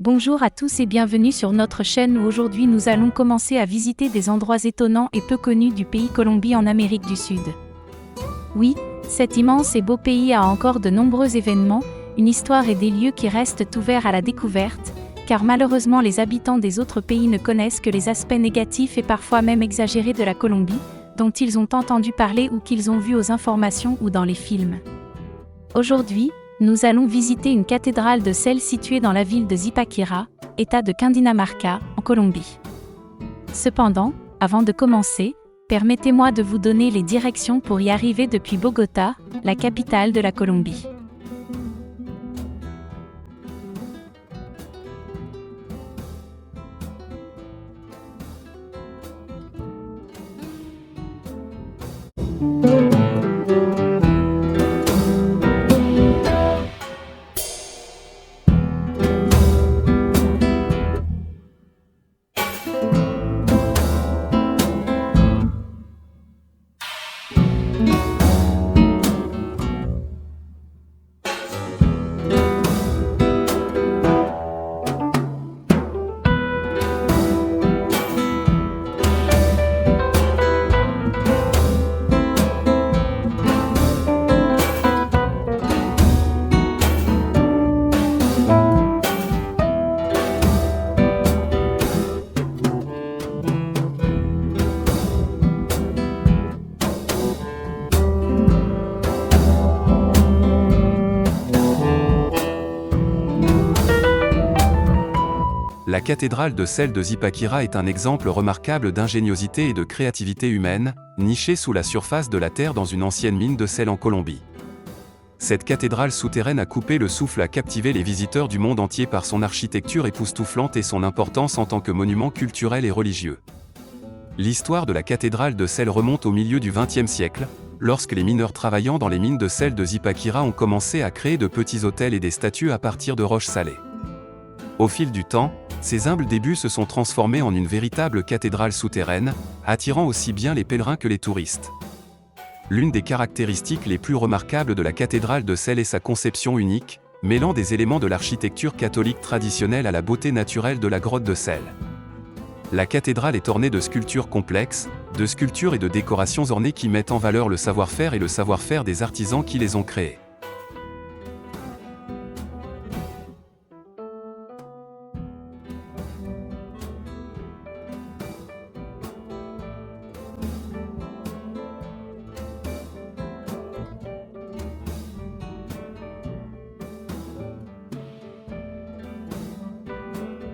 Bonjour à tous et bienvenue sur notre chaîne où aujourd'hui nous allons commencer à visiter des endroits étonnants et peu connus du pays Colombie en Amérique du Sud. Oui, cet immense et beau pays a encore de nombreux événements, une histoire et des lieux qui restent ouverts à la découverte, car malheureusement les habitants des autres pays ne connaissent que les aspects négatifs et parfois même exagérés de la Colombie, dont ils ont entendu parler ou qu'ils ont vu aux informations ou dans les films. Aujourd'hui, nous allons visiter une cathédrale de sel située dans la ville de Zipaquirá, État de Cundinamarca, en Colombie. Cependant, avant de commencer, permettez-moi de vous donner les directions pour y arriver depuis Bogota, la capitale de la Colombie. La cathédrale de sel de Zipaquirá est un exemple remarquable d'ingéniosité et de créativité humaine, nichée sous la surface de la terre dans une ancienne mine de sel en Colombie. Cette cathédrale souterraine a coupé le souffle à captiver les visiteurs du monde entier par son architecture époustouflante et son importance en tant que monument culturel et religieux. L'histoire de la cathédrale de sel remonte au milieu du XXe siècle, lorsque les mineurs travaillant dans les mines de sel de Zipaquirá ont commencé à créer de petits hôtels et des statues à partir de roches salées. Au fil du temps, ces humbles débuts se sont transformés en une véritable cathédrale souterraine, attirant aussi bien les pèlerins que les touristes. L'une des caractéristiques les plus remarquables de la cathédrale de sel est sa conception unique, mêlant des éléments de l'architecture catholique traditionnelle à la beauté naturelle de la grotte de sel. La cathédrale est ornée de sculptures complexes, de sculptures et de décorations ornées qui mettent en valeur le savoir-faire et le savoir-faire des artisans qui les ont créées.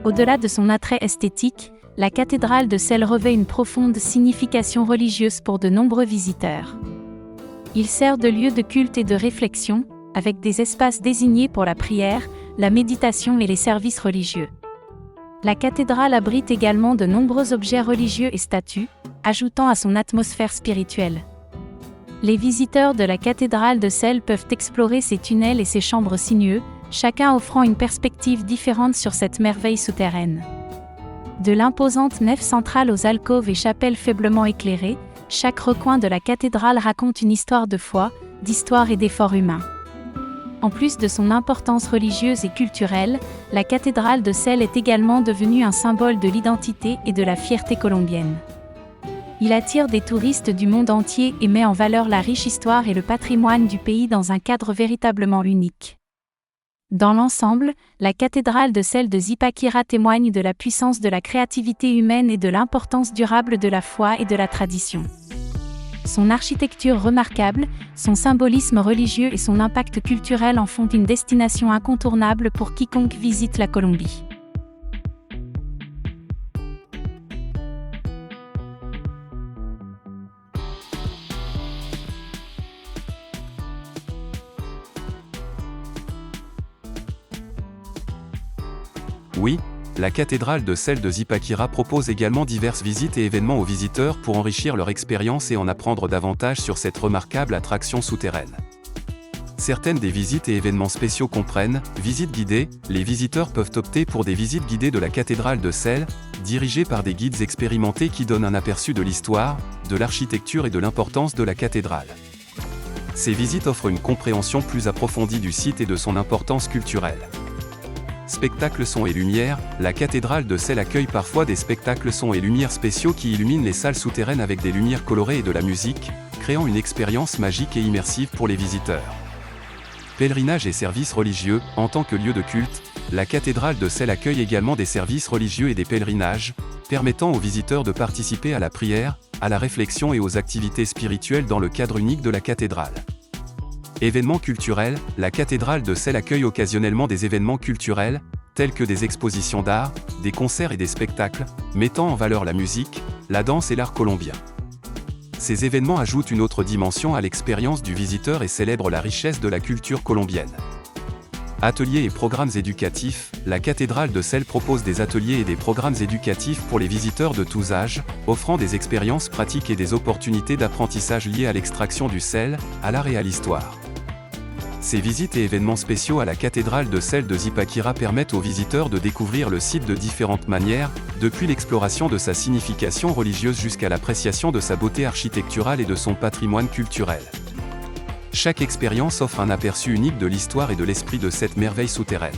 Au-delà de son attrait esthétique, la cathédrale de sel revêt une profonde signification religieuse pour de nombreux visiteurs. Il sert de lieu de culte et de réflexion, avec des espaces désignés pour la prière, la méditation et les services religieux. La cathédrale abrite également de nombreux objets religieux et statues, ajoutant à son atmosphère spirituelle. Les visiteurs de la cathédrale de sel peuvent explorer ses tunnels et ses chambres sinueuses, chacun offrant une perspective différente sur cette merveille souterraine. De l'imposante nef centrale aux alcôves et chapelles faiblement éclairées, chaque recoin de la cathédrale raconte une histoire de foi, d'histoire et d'effort humain. En plus de son importance religieuse et culturelle, la cathédrale de sel est également devenue un symbole de l'identité et de la fierté colombienne. Il attire des touristes du monde entier et met en valeur la riche histoire et le patrimoine du pays dans un cadre véritablement unique. Dans l'ensemble, la cathédrale de sel de Zipaquirá témoigne de la puissance de la créativité humaine et de l'importance durable de la foi et de la tradition. Son architecture remarquable, son symbolisme religieux et son impact culturel en font une destination incontournable pour quiconque visite la Colombie. Oui, la cathédrale de sel de Zipaquirá propose également diverses visites et événements aux visiteurs pour enrichir leur expérience et en apprendre davantage sur cette remarquable attraction souterraine. Certaines des visites et événements spéciaux comprennent visites guidées. Les visiteurs peuvent opter pour des visites guidées de la cathédrale de sel, dirigées par des guides expérimentés qui donnent un aperçu de l'histoire, de l'architecture et de l'importance de la cathédrale. Ces visites offrent une compréhension plus approfondie du site et de son importance culturelle. spectacles son et lumière, la cathédrale de Celles accueille parfois des spectacles son et lumière spéciaux qui illuminent les salles souterraines avec des lumières colorées et de la musique, créant une expérience magique et immersive pour les visiteurs. Pèlerinage et services religieux, en tant que lieu de culte, la cathédrale de Celles accueille également des services religieux et des pèlerinages, permettant aux visiteurs de participer à la prière, à la réflexion et aux activités spirituelles dans le cadre unique de la cathédrale. Événements culturels, la cathédrale de Celles accueille occasionnellement des événements culturels, tels que des expositions d'art, des concerts et des spectacles, mettant en valeur la musique, la danse et l'art colombien. Ces événements ajoutent une autre dimension à l'expérience du visiteur et célèbrent la richesse de la culture colombienne. Ateliers et programmes éducatifs, la cathédrale de Celles propose des ateliers et des programmes éducatifs pour les visiteurs de tous âges, offrant des expériences pratiques et des opportunités d'apprentissage liées à l'extraction du sel, à l'art et à l'histoire. Ces visites et événements spéciaux à la cathédrale de Celles de Zipaquirá permettent aux visiteurs de découvrir le site de différentes manières, depuis l'exploration de sa signification religieuse jusqu'à l'appréciation de sa beauté architecturale et de son patrimoine culturel. Chaque expérience offre un aperçu unique de l'histoire et de l'esprit de cette merveille souterraine.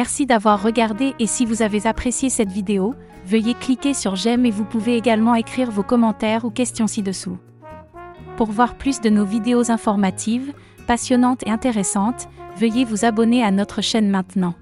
Merci d'avoir regardé et si vous avez apprécié cette vidéo, veuillez cliquer sur j'aime et vous pouvez également écrire vos commentaires ou questions ci-dessous. Pour voir plus de nos vidéos informatives, passionnantes et intéressantes, veuillez vous abonner à notre chaîne maintenant.